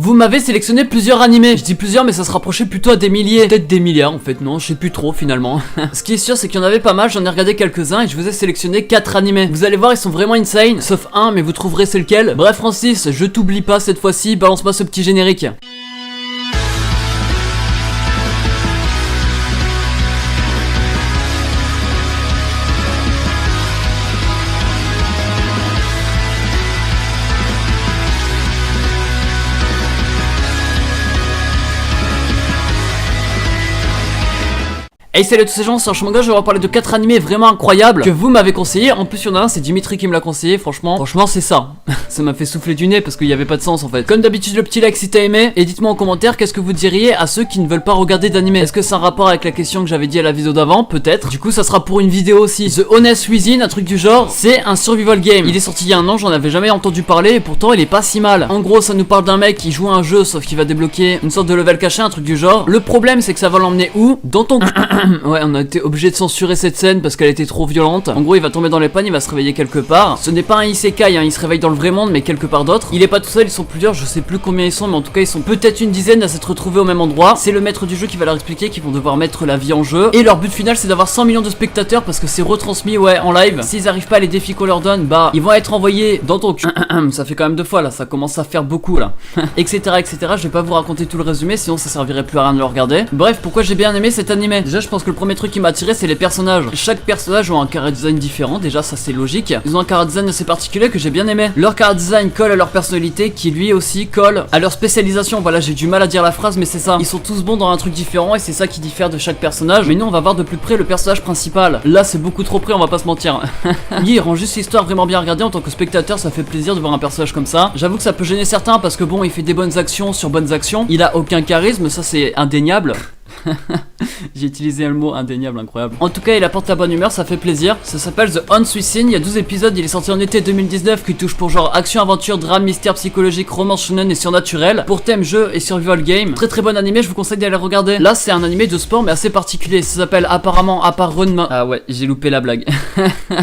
Vous m'avez sélectionné plusieurs animés. Je dis plusieurs mais ça se rapprochait plutôt à des milliers. Peut-être des milliards en fait, non, je sais plus trop finalement. Ce qui est sûr c'est qu'il y en avait pas mal, j'en ai regardé quelques-uns et je vous ai sélectionné 4 animés. Vous allez voir ils sont vraiment insane, sauf un mais vous trouverez c'est lequel. Bref Francis, je t'oublie pas cette fois-ci, balance-moi ce petit générique. Hey salut à tous ces gens, c'est Archimanga, je vais vous parler de 4 animés vraiment incroyables que vous m'avez conseillé. En plus il y en a un, c'est Dimitri qui me l'a conseillé, franchement c'est ça. Ça m'a fait souffler du nez parce qu'il n'y avait pas de sens en fait. Comme d'habitude le petit like si t'as aimé, et dites-moi en commentaire qu'est-ce que vous diriez à ceux qui ne veulent pas regarder d'animé. Est-ce que c'est un rapport avec la question que j'avais dit à la vidéo d'avant? Peut-être. Du coup ça sera pour une vidéo aussi. The Honest Within, un truc du genre, c'est un survival game. Il est sorti il y a un an, j'en avais jamais entendu parler et pourtant il est pas si mal. En gros ça nous parle d'un mec qui joue à un jeu sauf qu'il va débloquer une sorte de level caché, un truc du genre. Le problème c'est que ça va l'emmener où? Dans ton... Ouais, on a été obligé de censurer cette scène parce qu'elle était trop violente. En gros il va tomber dans les pannes, il va se réveiller quelque part. Ce n'est pas un isekai, hein, il se réveille dans le vrai monde mais quelque part d'autre. Il est pas tout seul, ils sont plusieurs, je sais plus combien ils sont mais en tout cas ils sont peut-être une dizaine à s'être retrouvés au même endroit. C'est le maître du jeu qui va leur expliquer qu'ils vont devoir mettre la vie en jeu. Et leur but final c'est d'avoir 100 millions de spectateurs parce que c'est retransmis en live. S'ils arrivent pas à les défis qu'on leur donne, bah ils vont être envoyés dans ton cul. Ça fait quand même 2 fois là, ça commence à faire beaucoup là. Etc. Je vais pas vous raconter tout le résumé sinon ça servirait plus à rien de le regarder. Bref, pourquoi j'ai bien aimé cet animé? Déjà je pense que le premier truc qui m'a attiré c'est les personnages. Chaque personnage a un chara design différent, déjà ça c'est logique. Ils ont un chara design assez particulier que j'ai bien aimé. Leur chara design colle à leur personnalité qui lui aussi colle à leur spécialisation. Voilà, j'ai du mal à dire la phrase mais c'est ça. Ils sont tous bons dans un truc différent et c'est ça qui diffère de chaque personnage. Mais nous on va voir de plus près le personnage principal. Là c'est beaucoup trop près, on va pas se mentir. Il rend juste l'histoire vraiment bien regardée. En tant que spectateur ça fait plaisir de voir un personnage comme ça. J'avoue que ça peut gêner certains parce que bon il fait des bonnes actions sur bonnes actions. Il a aucun charisme, ça c'est indéniable. J'ai utilisé le mot indéniable, incroyable. En tout cas il apporte la bonne humeur, ça fait plaisir. Ça s'appelle The Honest Within, il y a 12 épisodes, il est sorti en été 2019, qui touche pour genre action, aventure, drame, mystère, psychologique, romance, shonen et surnaturel. Pour thème jeu et survival game. Très très bon animé, je vous conseille d'aller regarder. Là c'est un animé de sport mais assez particulier. Ça s'appelle apparemment Ranman. Ah ouais, j'ai loupé la blague.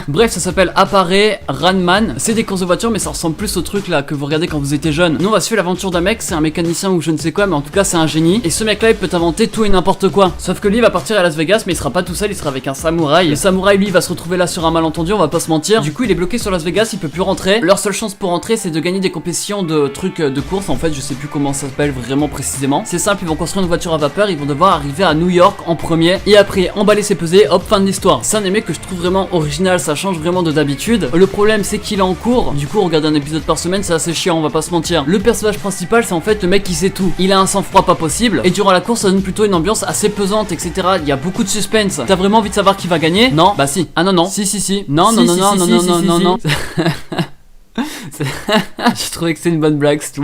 Bref, ça s'appelle Ranman. C'est des courses de voiture mais ça ressemble plus au truc là que vous regardez quand vous étiez jeune. Nous on va suivre l'aventure d'un mec, c'est un mécanicien ou je ne sais quoi, mais en tout cas c'est un génie. Et ce mec là il peut inventer tout et n'importe quoi. Sauf que lui il va partir à Las Vegas mais il sera pas tout seul, il sera avec un samouraï. Le samouraï lui va se retrouver là sur un malentendu, on va pas se mentir. Du coup il est bloqué sur Las Vegas, il peut plus rentrer. Leur seule chance pour rentrer c'est de gagner des compétitions de trucs de course. En fait je sais plus comment ça s'appelle vraiment précisément. C'est simple, ils vont construire une voiture à vapeur, ils vont devoir arriver à New York en premier. Et après emballer ses pesées, hop, fin de l'histoire. C'est un animé que je trouve vraiment original, ça change vraiment de d'habitude. Le problème c'est qu'il est en cours, du coup regarder un épisode par semaine c'est assez chiant, on va pas se mentir. Le personnage principal c'est en fait le mec qui sait tout. Il a un sang-froid pas possible et durant la course ça donne plutôt une ambiance assez pesante, etc. Il y a beaucoup de suspense. T'as vraiment envie de savoir qui va gagner? Non, bah si. Ah non non. Si. Non. J'ai trouvé que c'était une bonne blague, c'est tout.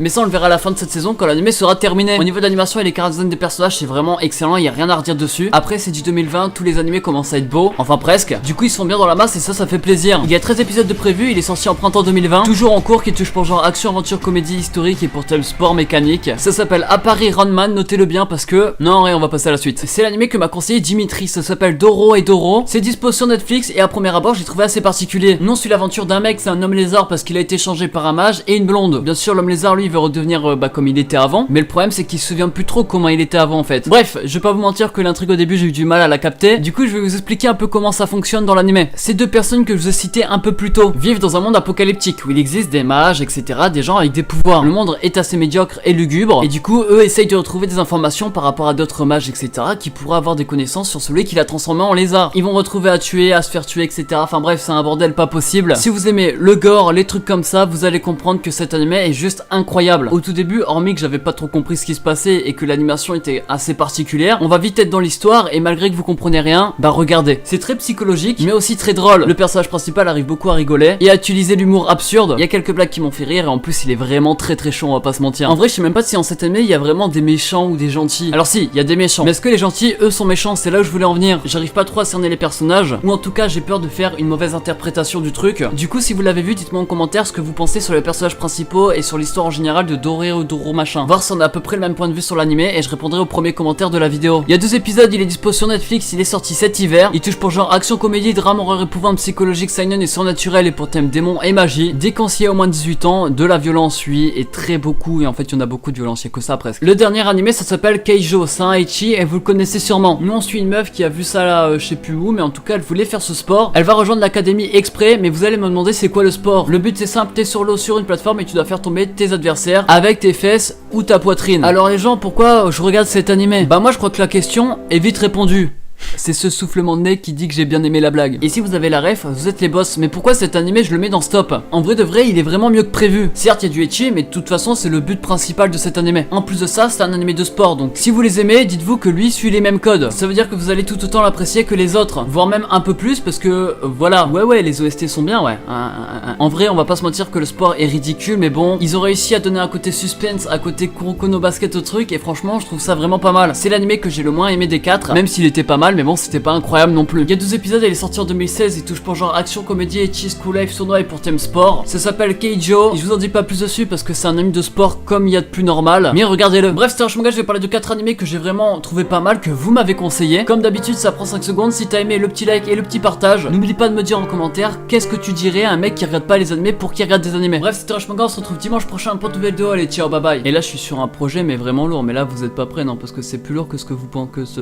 Mais ça on le verra à la fin de cette saison quand l'anime sera terminé. Au niveau de l'animation et les chara design des personnages c'est vraiment excellent, il y a rien à redire dessus. Après c'est du 2020, tous les animés commencent à être beaux, enfin presque. Du coup ils sont bien dans la masse et ça fait plaisir. Il y a 13 épisodes de prévus, il est sorti en printemps 2020. Toujours en cours, qui touche pour genre action, aventure, comédie, historique et pour thème sport mécanique. Ça s'appelle Ranman, notez-le bien parce que... Non rien, on va passer à la suite. C'est l'anime que m'a conseillé Dimitri, ça s'appelle Doro et Doro. C'est dispo sur Netflix et à premier abord j'ai trouvé assez particulier. Non, suit l'aventure d'un mec, c'est un homme lézard parce qu'il a été changé par un mage et une blonde. Bien sûr l'homme lézard lui il veut redevenir comme il était avant, mais le problème c'est qu'il se souvient plus trop comment il était avant en fait. Bref, je vais pas vous mentir que l'intrigue au début j'ai eu du mal à la capter. Du coup je vais vous expliquer un peu comment ça fonctionne dans l'animé. Ces deux personnes que je vous ai citées un peu plus tôt vivent dans un monde apocalyptique où il existe des mages, etc., des gens avec des pouvoirs. Le monde est assez médiocre et lugubre et du coup eux essayent de retrouver des informations par rapport à d'autres mages, etc., qui pourraient avoir des connaissances sur celui qui l'a transformé en lézard. Ils vont retrouver à tuer, à se faire tuer, etc. Enfin bref, c'est un bordel pas possible. Si vous aimez le gore, les trucs comme ça, vous allez comprendre que cet anime est juste incroyable. Au tout début, hormis que j'avais pas trop compris ce qui se passait et que l'animation était assez particulière, on va vite être dans l'histoire et malgré que vous comprenez rien, bah regardez. C'est très psychologique mais aussi très drôle. Le personnage principal arrive beaucoup à rigoler et à utiliser l'humour absurde. Il y a quelques blagues qui m'ont fait rire et en plus il est vraiment très chaud, on va pas se mentir. En vrai je sais même pas si en cet anime il y a vraiment des méchants ou des gentils. Alors si, il y a des méchants. Mais est-ce que les gentils eux sont méchants? C'est là où je voulais en venir. J'arrive pas trop à cerner les personnages ou en tout cas j'ai peur de faire une mauvaise interprétation du truc. Du coup si vous l'avez vu, dites-moi en commentaire commentaire ce que vous pensez sur les personnages principaux et sur l'histoire en général de Doro machin. Voir si on a à peu près le même point de vue sur l'animé et je répondrai au premier commentaire de la vidéo. Il y a 2 épisodes, il est dispo sur Netflix, il est sorti cet hiver. Il touche pour genre action, comédie, drame, horreur épouvante, psychologique, seinen et surnaturel et pour thème démon et magie. Déconseillé au moins de 18 ans, de la violence oui et très beaucoup, et en fait il y en a beaucoup de violence, il y a que ça presque. Le dernier animé ça s'appelle Keijo, c'est un ecchi et vous le connaissez sûrement. Nous on suit une meuf qui a vu ça là, je sais plus où, mais en tout cas elle voulait faire ce sport. Elle va rejoindre l'académie exprès, mais vous allez me demander c'est quoi le sport. Le but c'est simple, t'es sur l'eau sur une plateforme et tu dois faire tomber tes adversaires avec tes fesses ou ta poitrine. Alors les gens, pourquoi je regarde cet animé? Bah moi je crois que la question est vite répondue. C'est ce soufflement de nez qui dit que j'ai bien aimé la blague. Et si vous avez la ref, vous êtes les boss. Mais pourquoi cet animé je le mets dans stop? En vrai de vrai, il est vraiment mieux que prévu. Certes, il y a du ecchi, mais de toute façon, c'est le but principal de cet animé. En plus de ça, c'est un animé de sport, donc si vous les aimez, dites-vous que lui suit les mêmes codes. Ça veut dire que vous allez tout autant l'apprécier que les autres, voire même un peu plus, parce que voilà. Ouais, les OST sont bien, ouais. En vrai, on va pas se mentir que le sport est ridicule, mais bon, ils ont réussi à donner un côté suspense, à côté Kuroko no Basket au truc, et franchement, je trouve ça vraiment pas mal. C'est l'animé que j'ai le moins aimé des 4, même s'il était pas mal, mais bon, c'était pas incroyable non plus. Il y a 2 épisodes, elle est sortie en 2016, il touche pour genre action, comédie, ecchi, school life, sournois et pour thème sport. Ça s'appelle Keijo, et je vous en dis pas plus dessus parce que c'est un anime de sport comme il y a de plus normal, mais regardez-le. Bref, c'était un manga, je vais parler de 4 animés que j'ai vraiment trouvé pas mal, que vous m'avez conseillé. Comme d'habitude, ça prend 5 secondes, si t'as aimé, le petit like et le petit partage. N'oublie pas de me dire en commentaire qu'est-ce que tu dirais à un mec qui regarde pas les animés pour qu'il regarde des animés. Bref, c'était un manga, on se retrouve dimanche prochain pour une nouvelle vidéo, allez ciao, bye bye. Et là je suis sur un projet mais vraiment lourd, mais là vous êtes pas prêts non, parce que c'est plus lourd que ce que vous pensez que ce...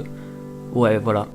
Ouais, voilà.